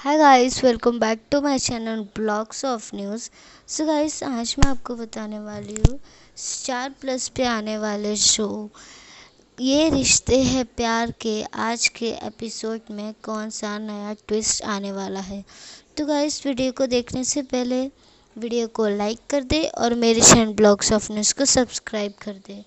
Hi guys, welcome back to my channel blogs of news. So guys, आज मैं आपको बताने वाली हूँ स्टार प्लस पे आने वाले शो ये रिश्ते हैं प्यार के आज के एपिसोड में कौन सा नया ट्विस्ट आने वाला है। तो गाइस, वीडियो को देखने से पहले वीडियो को लाइक कर दे और मेरे चैनल ब्लॉग्स ऑफ न्यूज़ को सब्सक्राइब कर दे।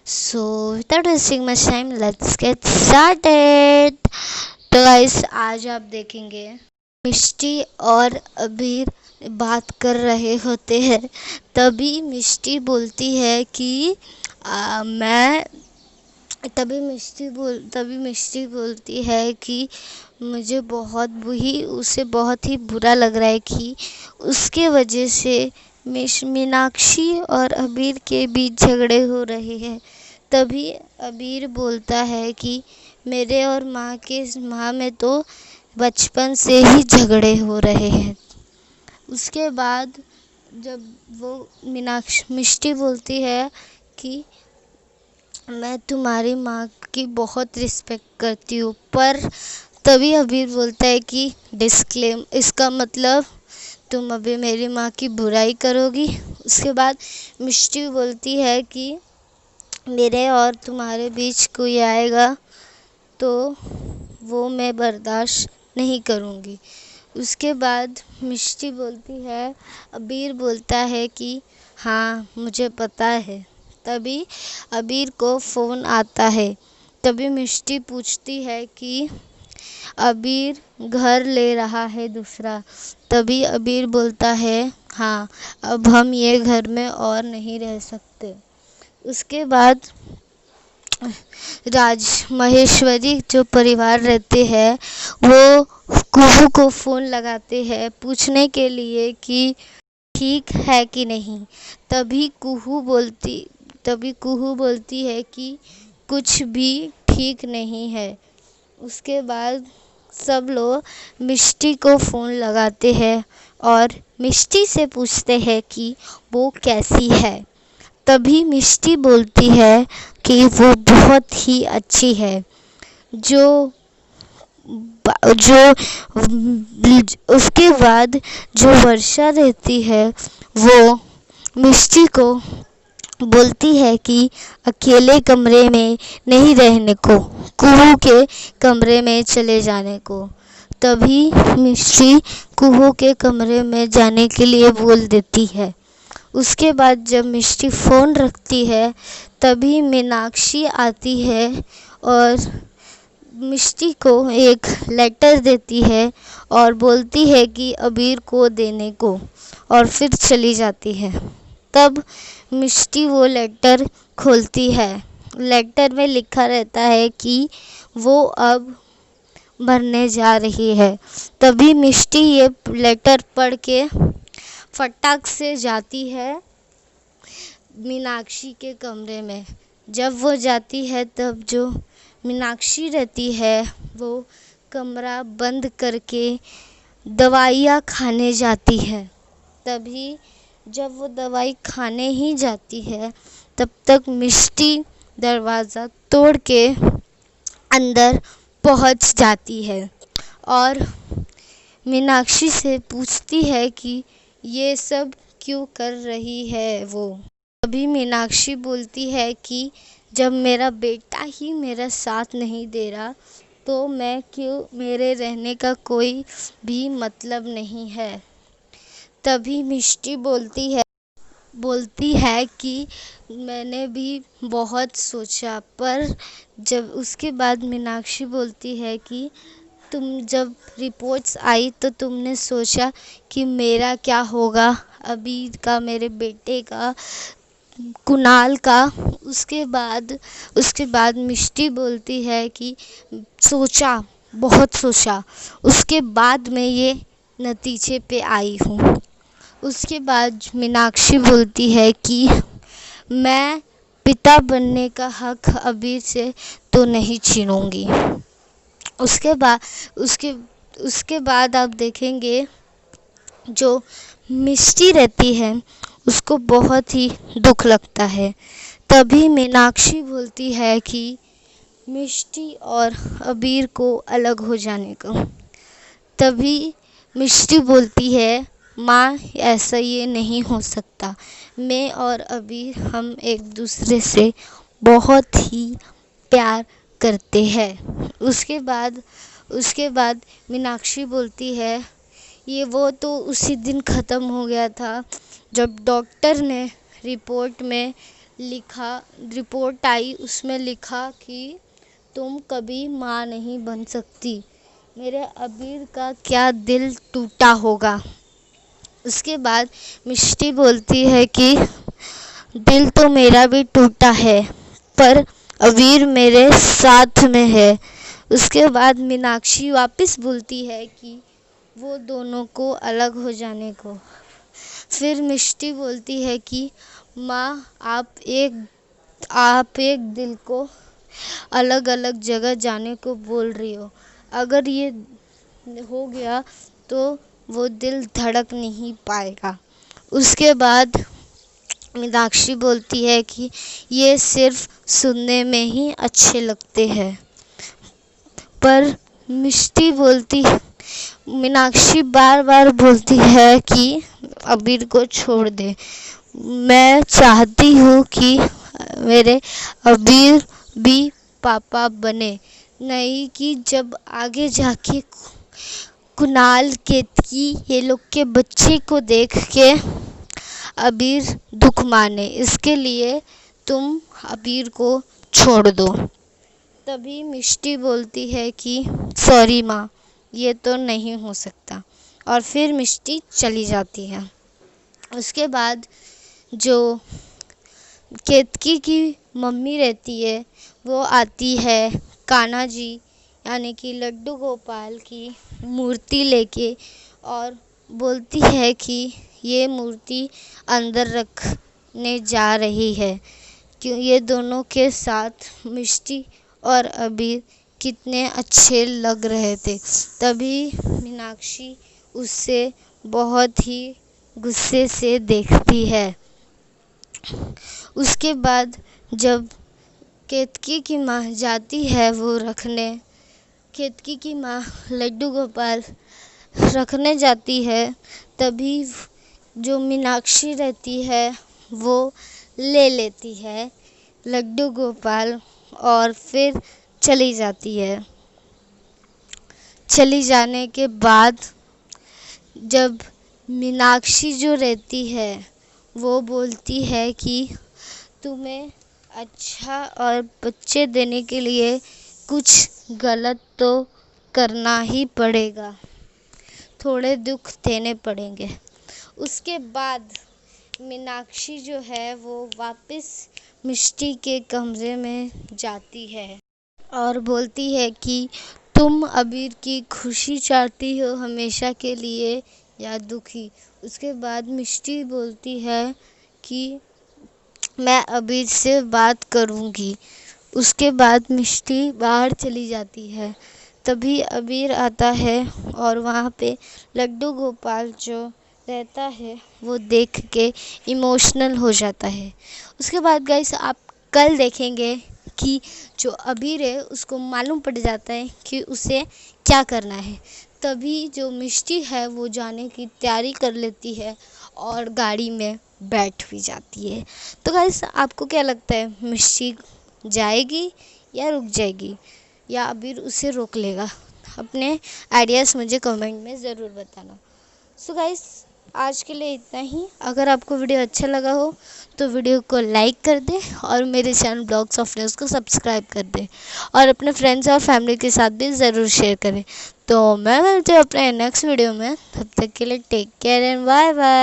So without wasting much time, let's get started. तो गाइस, आज आप देखेंगे मिष्टी और अबीर बात कर रहे होते हैं। तभी मिष्टी बोलती है कि मैं तभी मिष्टी बोलती है कि मुझे उसे बहुत ही बुरा लग रहा है कि उसके वजह से मीनाक्षी और अबीर के बीच झगड़े हो रहे हैं। तभी अबीर बोलता है कि मेरे और माँ में तो बचपन से ही झगड़े हो रहे हैं। उसके बाद जब वो मिष्टी बोलती है कि मैं तुम्हारी माँ की बहुत रिस्पेक्ट करती हूँ, पर तभी अबीर बोलता है कि डिस्क्लेम, इसका मतलब तुम अभी मेरी माँ की बुराई करोगी। उसके बाद मिष्टी बोलती है कि मेरे और तुम्हारे बीच कोई आएगा तो वो मैं बर्दाश्त नहीं करूँगी। उसके बाद मिष्टी बोलती है, अबीर बोलता है कि हाँ मुझे पता है। तभी अबीर को फ़ोन आता है। तभी मिष्टी पूछती है कि अबीर घर ले रहा है दूसरा। तभी अबीर बोलता है हाँ, अब हम ये घर में और नहीं रह सकते। उसके बाद महेश्वरी जो परिवार रहते हैं वो कुहू को फ़ोन लगाते हैं पूछने के लिए कि ठीक है कि नहीं। तभी कुहू बोलती है कि कुछ भी ठीक नहीं है। उसके बाद सब लोग मिष्टी को फ़ोन लगाते हैं और मिष्टी से पूछते हैं कि वो कैसी है। तभी मिष्टी बोलती है कि वो बहुत ही अच्छी है। जो उसके बाद जो वर्षा रहती है वो मिष्टी को बोलती है कि अकेले कमरे में नहीं रहने को, कुहू के कमरे में चले जाने को। तभी मिष्टी कुहू के कमरे में जाने के लिए बोल देती है। उसके बाद जब मिष्टी फ़ोन रखती है तभी मीनाक्षी आती है और मिष्टी को एक लेटर देती है और बोलती है कि अबीर को देने को, और फिर चली जाती है। तब मिष्टी वो लेटर खोलती है। लेटर में लिखा रहता है कि वो अब मरने जा रही है। तभी मिष्टी ये लेटर पढ़ के फटाक से जाती है मीनाक्षी के कमरे में। जब वो जाती है तब जो मीनाक्षी रहती है वो कमरा बंद करके दवाइयाँ खाने जाती है। तभी जब वो दवाई खाने ही जाती है तब तक मिष्टी दरवाज़ा तोड़ के अंदर पहुंच जाती है और मीनाक्षी से पूछती है कि ये सब क्यों कर रही है वो। तभी मीनाक्षी बोलती है कि जब मेरा बेटा ही मेरा साथ नहीं दे रहा तो मेरे रहने का कोई भी मतलब नहीं है। तभी मिष्टी बोलती है कि मैंने भी बहुत सोचा, पर जब उसके बाद मीनाक्षी बोलती है कि तुम जब रिपोर्ट्स आई तो तुमने सोचा कि मेरा क्या होगा, अबीर का, मेरे बेटे का, कुणाल का। उसके बाद मिष्टी बोलती है कि बहुत सोचा, उसके बाद मैं ये नतीजे पे आई हूँ। उसके बाद मीनाक्षी बोलती है कि मैं पिता बनने का हक अबीर से तो नहीं छीनूंगी। उसके बाद आप देखेंगे जो मिष्टी रहती है उसको बहुत ही दुख लगता है। तभी मीनाक्षी बोलती है कि मिष्टी और अबीर को अलग हो जाने का। तभी मिष्टी बोलती है, माँ ऐसा ये नहीं हो सकता, मैं और अबीर हम एक दूसरे से बहुत ही प्यार करते हैं। उसके बाद मीनाक्षी बोलती है, ये वो तो उसी दिन ख़त्म हो गया था जब डॉक्टर ने रिपोर्ट आई, उसमें लिखा कि तुम कभी माँ नहीं बन सकती। मेरे अबीर का क्या दिल टूटा होगा। उसके बाद मिष्टी बोलती है कि दिल तो मेरा भी टूटा है, पर अबीर मेरे साथ में है। उसके बाद मीनाक्षी वापस बोलती है कि वो दोनों को अलग हो जाने को। फिर मिष्टी बोलती है कि माँ आप एक दिल को अलग अलग जगह जाने को बोल रही हो, अगर ये हो गया तो वो दिल धड़क नहीं पाएगा। उसके बाद मीनाक्षी बोलती है कि ये सिर्फ सुनने में ही अच्छे लगते हैं, पर मीनाक्षी बार बार बोलती है कि अबीर को छोड़ दे। मैं चाहती हूँ कि मेरे अबीर भी पापा बने, नहीं कि जब आगे जाके कुणाल केतकी ये लोग के बच्चे को देख के अबीर दुख माने। इसके लिए तुम अबीर को छोड़ दो। तभी मिष्टी बोलती है कि सॉरी माँ, ये तो नहीं हो सकता, और फिर मिष्टी चली जाती है। उसके बाद जो केतकी की मम्मी रहती है वो आती है कान्हा जी यानी कि लड्डू गोपाल की मूर्ति लेके, और बोलती है कि ये मूर्ति अंदर रखने जा रही है। क्यों ये दोनों के साथ मिष्टी और अबीर कितने अच्छे लग रहे थे। तभी मीनाक्षी उससे बहुत ही गुस्से से देखती है। उसके बाद जब केतकी की माँ जाती है वो रखने, केतकी की माँ लड्डू गोपाल रखने जाती है, तभी जो मीनाक्षी रहती है वो ले लेती है लड्डू गोपाल और फिर चली जाती है। चली जाने के बाद जब मीनाक्षी जो रहती है वो बोलती है कि तुम्हें अच्छा और बच्चे देने के लिए कुछ गलत तो करना ही पड़ेगा, थोड़े दुख देने पड़ेंगे। उसके बाद मीनाक्षी जो है वो वापस मिष्टी के कमरे में जाती है और बोलती है कि तुम अबीर की खुशी चाहती हो हमेशा के लिए या दुखी। उसके बाद मिष्टी बोलती है कि मैं अबीर से बात करूँगी। उसके बाद मिष्टी बाहर चली जाती है। तभी अबीर आता है और वहाँ पे लड्डू गोपाल जो रहता है वो देख के इमोशनल हो जाता है। उसके बाद गाइस आप कल देखेंगे कि जो अबीर है उसको मालूम पड़ जाता है कि उसे क्या करना है। तभी जो मिष्टी है वो जाने की तैयारी कर लेती है और गाड़ी में बैठ भी जाती है। तो गाइस आपको क्या लगता है, मिष्टी जाएगी या रुक जाएगी या अबीर उसे रोक लेगा? अपने आइडियाज़ मुझे कमेंट में ज़रूर बताना। सो गाइस आज के लिए इतना ही। अगर आपको वीडियो अच्छा लगा हो तो वीडियो को लाइक कर दें और मेरे चैनल ब्लॉग्स ऑफ न्यूज़ को सब्सक्राइब कर दें और अपने फ्रेंड्स और फैमिली के साथ भी ज़रूर शेयर करें। तो मैं मिलती हूँ अपने नेक्स्ट वीडियो में, तब तक के लिए take care and bye bye.